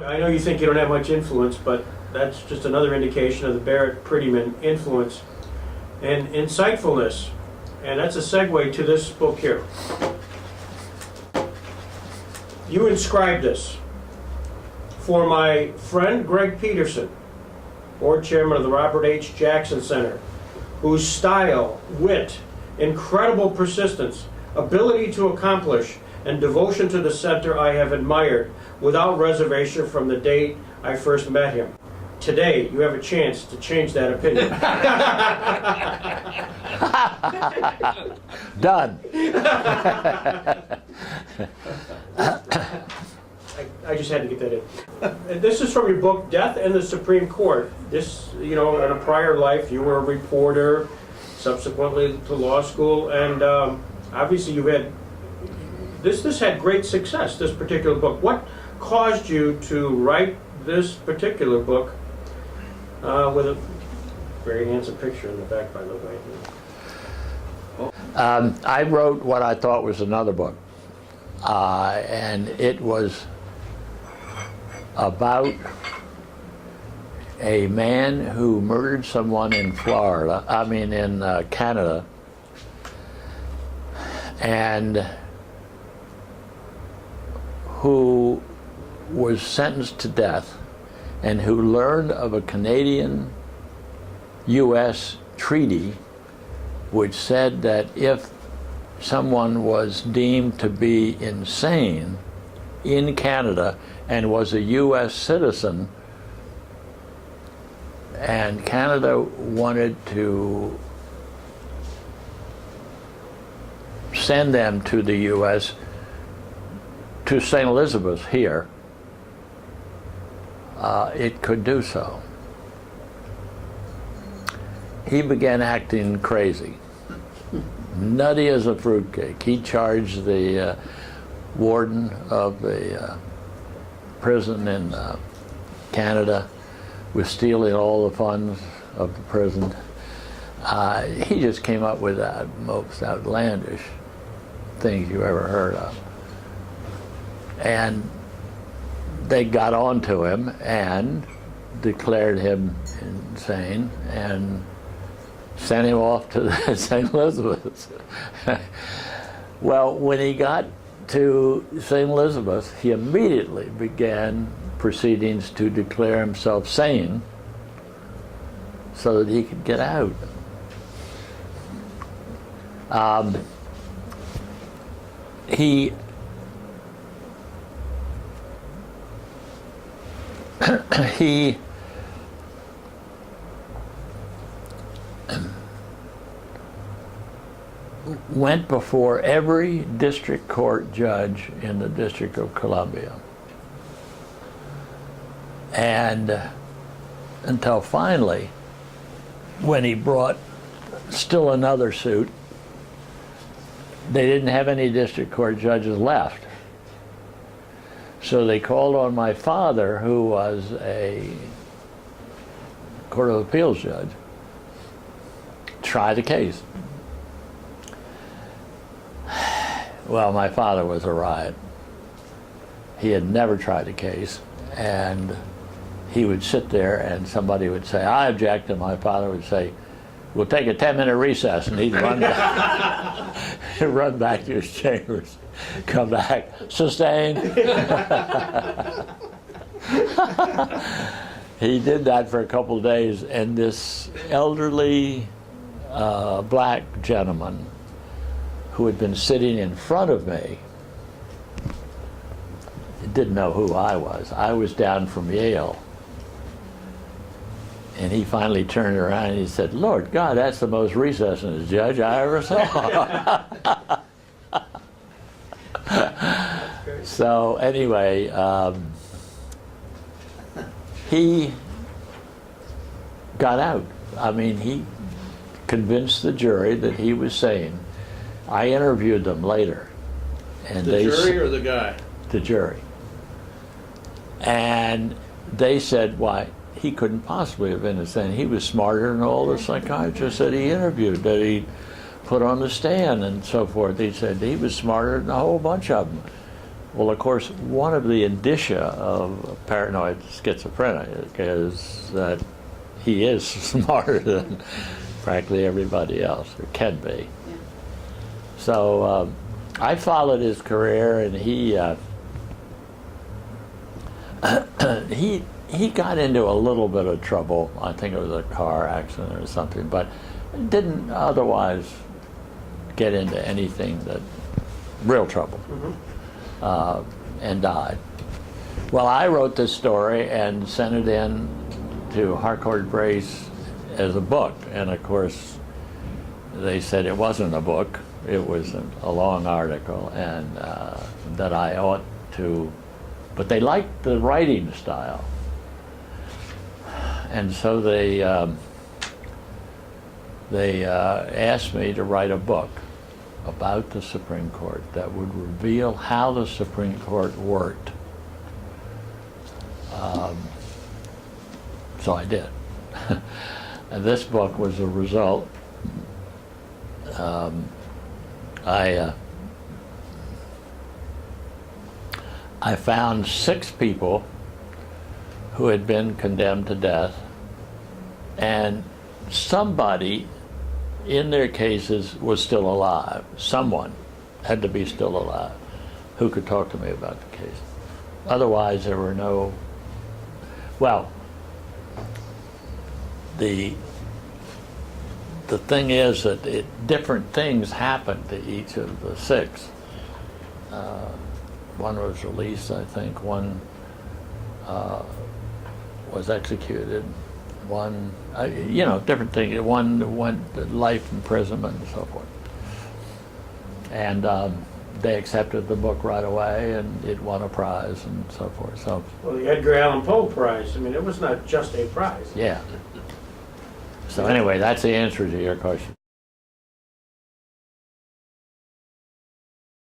I know you think you don't have much influence, but that's just another indication of the Barrett Prettyman influence and insightfulness. And that's a segue to this book here. You inscribed this: for my friend Greg Peterson, board chairman of the Robert H. Jackson Center, whose style, wit, incredible persistence, ability to accomplish, and devotion to the center I have admired without reservation from the date I first met him. Today, you have a chance to change that opinion. Done. I just had to get that in. And this is from your book, Death and the Supreme Court. This, you know, in a prior life, you were a reporter, subsequently to law school, and obviously you had, this had great success, this particular book. What caused you to write this particular book with a very handsome picture in the back, by the way? I wrote what I thought was another book, and it was about a man who murdered someone in Canada, and who was sentenced to death, and who learned of a Canadian-U.S. treaty which said that if someone was deemed to be insane in Canada and was a U.S. citizen, and Canada wanted to send them to the U.S., to St. Elizabeth here, it could do so. He began acting crazy, nutty as a fruitcake. He charged the warden of the prison in Canada with stealing all the funds of the prison. He just came up with the most outlandish things you ever heard of. And they got on to him and declared him insane and sent him off to St. Elizabeth. Well, when he got to St. Elizabeth, he immediately began proceedings to declare himself sane so that he could get out. He went before every district court judge in the District of Columbia, and until finally, when he brought still another suit, they didn't have any district court judges left. So they called on my father, who was a Court of Appeals judge, to try the case. Well, my father was a riot. He had never tried a case, and he would sit there and somebody would say, "I object," and my father would say, "We'll take a 10-minute recess," and he'd run back, run back to his chambers, come back, sustained. He did that for a couple of days, and this elderly black gentleman who had been sitting in front of me didn't know who I was. I was down from Yale. And he finally turned around and he said, "Lord God, that's the most recessing judge I ever saw." So anyway, he got out. I mean, he convinced the jury that he was sane. I interviewed them later. And The jury or the guy? The jury. And they said, why, he couldn't possibly have been insane. He was smarter than all the psychiatrists that he interviewed, that he put on the stand and so forth. He said he was smarter than a whole bunch of them. Well, of course, one of the indicia of paranoid schizophrenia is that he is smarter than practically everybody else, or can be. Yeah. So I followed his career, and he got into a little bit of trouble. I think it was a car accident or something, but didn't otherwise get into anything that real trouble. And died. Well, I wrote this story and sent it in to Harcourt Brace as a book, and of course they said it wasn't a book, it was a long article, and that I ought to, but they liked the writing style, and so they asked me to write a book about the Supreme Court that would reveal how the Supreme Court worked. So I did. And this book was a result. I found 6 people who had been condemned to death, and somebody in their cases was still alive. Someone had to be still alive who could talk to me about the case. Otherwise, there were no, well, the thing is that different things happened to each of the 6. One was released, I think. One was executed. One, different things. One went to life imprisonment and so forth. And they accepted the book right away, and it won a prize and so forth. So, Well, the Edgar Allan Poe Prize, I mean, it was not just a prize. yeah. So anyway, that's the answer to your question.